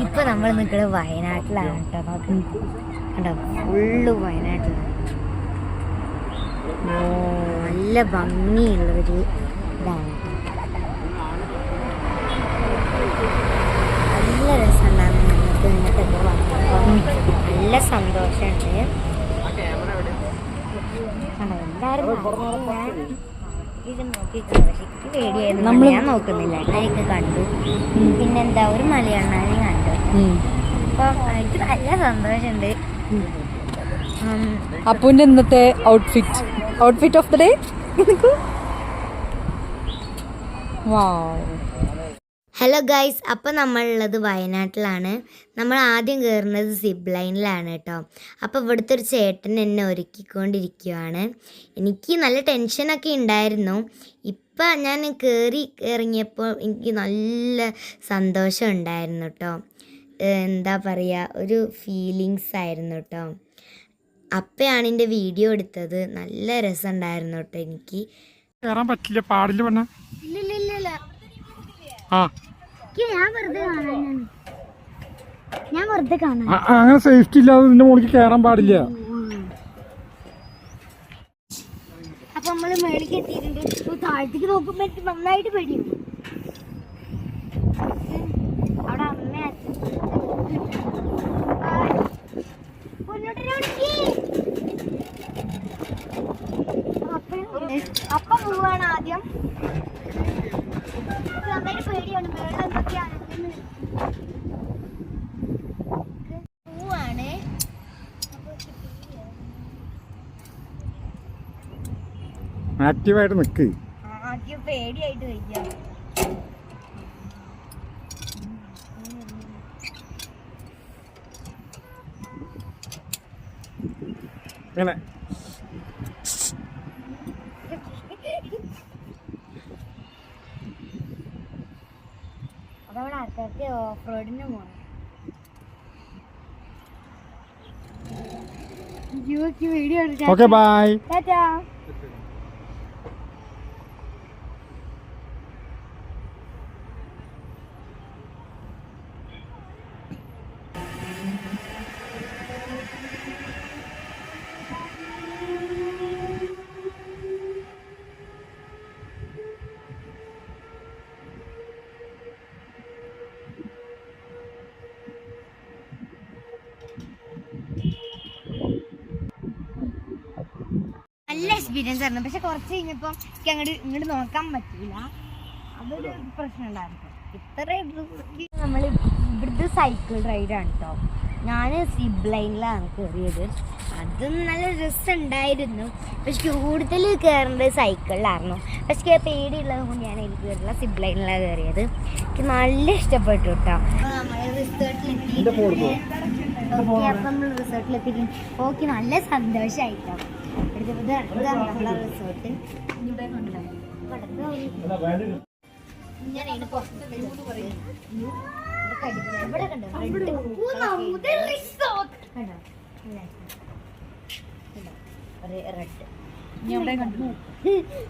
ഇപ്പൊ നമ്മൾ നിൽക്കുന്നത് വയനാട്ടിലാണ് കേട്ടോ. കണ്ടോ, ഫുള്ള് വയനാട്ടിലാണ്. നല്ല ഭംഗിയുള്ളൊരു ഇതാണ്. നല്ല രസമുണ്ടാകും നമുക്ക് ഇങ്ങനത്തെ വന്നപ്പം. നല്ല സന്തോഷമുണ്ട്. കണ്ടോ, എല്ലാവരും ഇത് നോക്കിയിട്ടുണ്ട്. പക്ഷെ എനിക്ക് പേടിയായിരുന്നു, ഞാൻ നോക്കുന്നില്ല. അതിനൊക്കെ കണ്ടു. പിന്നെന്താ, ഒരു മലയണ്ണാനെ കണ്ടു. അപ്പം എനിക്ക് നല്ല സന്തോഷമുണ്ട്. അപ്പുവിന്റെ ഇന്നത്തെ outfit of the day. Hello guys, അപ്പോൾ നമ്മളുള്ളത് വയനാട്ടിലാണ്. നമ്മൾ ആദ്യം കയറുന്നത് സിബ് ലൈനിലാണ് കേട്ടോ. അപ്പോൾ ഇവിടുത്തെ ഒരു ചേട്ടൻ എന്നെ ഒരുക്കിക്കൊണ്ടിരിക്കുകയാണ്. എനിക്ക് നല്ല ടെൻഷനൊക്കെ ഉണ്ടായിരുന്നു. ഇപ്പം ഞാൻ കയറി ഇറങ്ങിയപ്പോൾ എനിക്ക് നല്ല സന്തോഷം ഉണ്ടായിരുന്നു കേട്ടോ. എന്താ പറയുക, ഒരു ഫീലിങ്സ് ആയിരുന്നു കേട്ടോ. അപ്പയാണ് എൻ്റെ വീഡിയോ എടുത്തത്. നല്ല രസമുണ്ടായിരുന്നു കേട്ടോ. എനിക്ക് കയറാൻ പറ്റില്ല, പാടില്ല പറഞ്ഞ. ഞാൻ വെറുതെ കാണാൻ അങ്ങനെ സേഫ്റ്റി ഇല്ലാതെ ഇതിന്റെ മുകളിൽ കയറാൻ പാടില്ല. അപ്പൊ നമ്മള് മേളിക്ക് എത്തിയിട്ടുണ്ട്. താഴത്തേക്ക് നോക്കുമ്പോ എനിക്ക് നന്നായിട്ട് പേടിയും. അവിടെ അമ്മ അപ്പ പോവാണ് ആദ്യം. നന്നായിട്ട് പേടിയാണ്. മേളിൽ എന്തൊക്കെയാണ് പോവാണ്. ആക്റ്റീവായിട്ട് നിക്ക്. ആദ്യം പേടിയായിട്ട് വയ്യ. ഇങ്ങനെ അതവിടെ ആൾക്കാർക്ക് ഓഫ് റോഡിന് പോകണം. Video okay bye. ടാറ്റാ. നല്ല എക്സ്പീരിയൻസ് ആയിരുന്നു. പക്ഷെ കുറച്ച് കഴിഞ്ഞപ്പോൾ എനിക്ക് ഇങ്ങോട്ട് നോക്കാൻ പറ്റില്ല. അതൊരു പ്രശ്നം ഉണ്ടായിരുന്നു. ഇത്ര നമ്മൾ ഇവിടുത്തെ സൈക്കിൾ റൈഡാണ് കേട്ടോ. ഞാൻ സിബ് ലൈനിലാണ് കയറിയത്. അതും നല്ല രസമുണ്ടായിരുന്നു. പക്ഷെ കൂടുതൽ കയറേണ്ടത് സൈക്കിളിലായിരുന്നു. പക്ഷെ പേടിയുള്ളത് കൊണ്ട് ഞാൻ എനിക്ക് കയറില്ല, സിബ് ലൈനിലാണ് കയറിയത്. എനിക്ക് നല്ല ഇഷ്ടപ്പെട്ടു കേട്ടോ. നമ്മൾ റിസോർട്ടിലെത്തി. അപ്പം നമ്മൾ റിസോർട്ടിലെത്തി. ഓക്കെ, നല്ല സന്തോഷമായിട്ടോ. ഇതാണ് നമ്മളെ റിസോർട്ട്.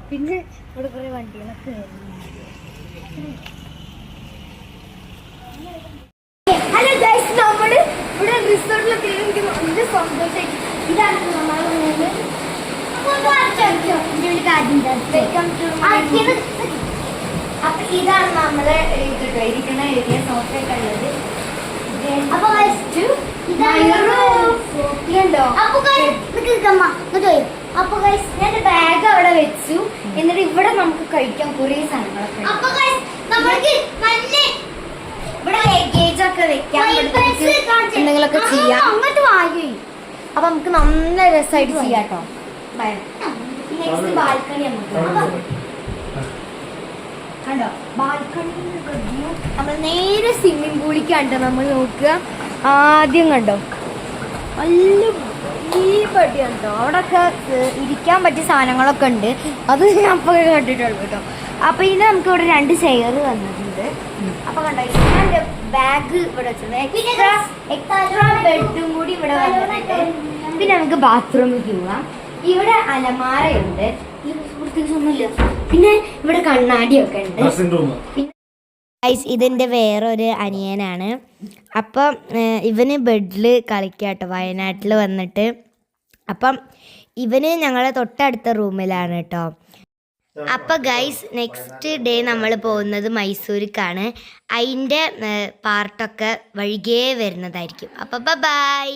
പിന്നെ ഇവിടെ കുറെ വണ്ടികളൊക്കെ. ഹലോ ഗൈസ്, നമ്മള് ഇവിടെ റിസോർട്ടിലൊക്കെ എനിക്ക് നല്ല സന്തോഷമായി. ഇതാണ് നമ്മളെ അപ്പൊ ഇതാണ് നമ്മള് ഇരിക്കുന്ന ഏരിയ. സോഫയൊക്കെ ഉള്ളത്. അപ്പൊ ഞാൻ ബാഗ് അവിടെ വെച്ചു. എന്നിട്ട് ഇവിടെ നമുക്ക് കഴിക്കാൻ കുറേ സാധനങ്ങളൊക്കെ. ഇവിടെ ലഗേജ് ഒക്കെ വെക്കാം, എന്തെങ്കിലുമൊക്കെ ചെയ്യാം. അങ്ങോട്ട് വാങ്ങി. അപ്പൊ നമുക്ക് നല്ല രസമായിട്ട് ചെയ്യാം കേട്ടോ. നെക്സ്റ്റ് ബാൽക്കണി കണ്ടോ. ബാൽക്കണി നമ്മൾ നേരെ സ്വിമ്മിംഗ് പൂളിക്കാണ്ടോ നമ്മൾ നോക്കുക. ആദ്യം കണ്ടോ, നല്ല ഈ പട്ടിയാണ് കേട്ടോ. അവിടെയൊക്കെ ഇരിക്കാൻ പറ്റിയ സാധനങ്ങളൊക്കെ ഉണ്ട്. അത് ഞാൻ അപ്പോൾ കണ്ടിട്ടുള്ളൂ കേട്ടോ. അപ്പൊ ഇതിന് നമുക്ക് ഇവിടെ 2 ചെയർ തന്നിട്ടുണ്ട്. അപ്പൊ കണ്ടോ, ഇതിന്റെ ബാഗ് ഇവിടെ വെച്ചിട്ടുണ്ട്. എക്സ്ട്രാ ബെഡും കൂടി ഇവിടെ വന്നിട്ടുണ്ട്. പിന്നെ നമുക്ക് ബാത്റൂമിൽ പോവാം. ഇവിടെ അലമാരയുണ്ട്. ഒന്നുമില്ല. പിന്നെ ഇവിടെ കണ്ണാടിയൊക്കെ ഉണ്ട്. ഗൈസ് ഇതെൻ്റെ വേറൊരു അനിയനാണ്. അപ്പം ഇവന് ബെഡിൽ കളിക്കാട്ടോ വയനാട്ടിൽ വന്നിട്ട്. അപ്പം ഇവന് ഞങ്ങളെ തൊട്ടടുത്ത റൂമിലാണ് കേട്ടോ. അപ്പോൾ ഗൈസ് നെക്സ്റ്റ് ഡേ നമ്മൾ പോകുന്നത് മൈസൂരിക്കാണ്. അതിൻ്റെ പാർട്ടൊക്കെ വഴികേ വരുന്നതായിരിക്കും. അപ്പോൾ ബൈ.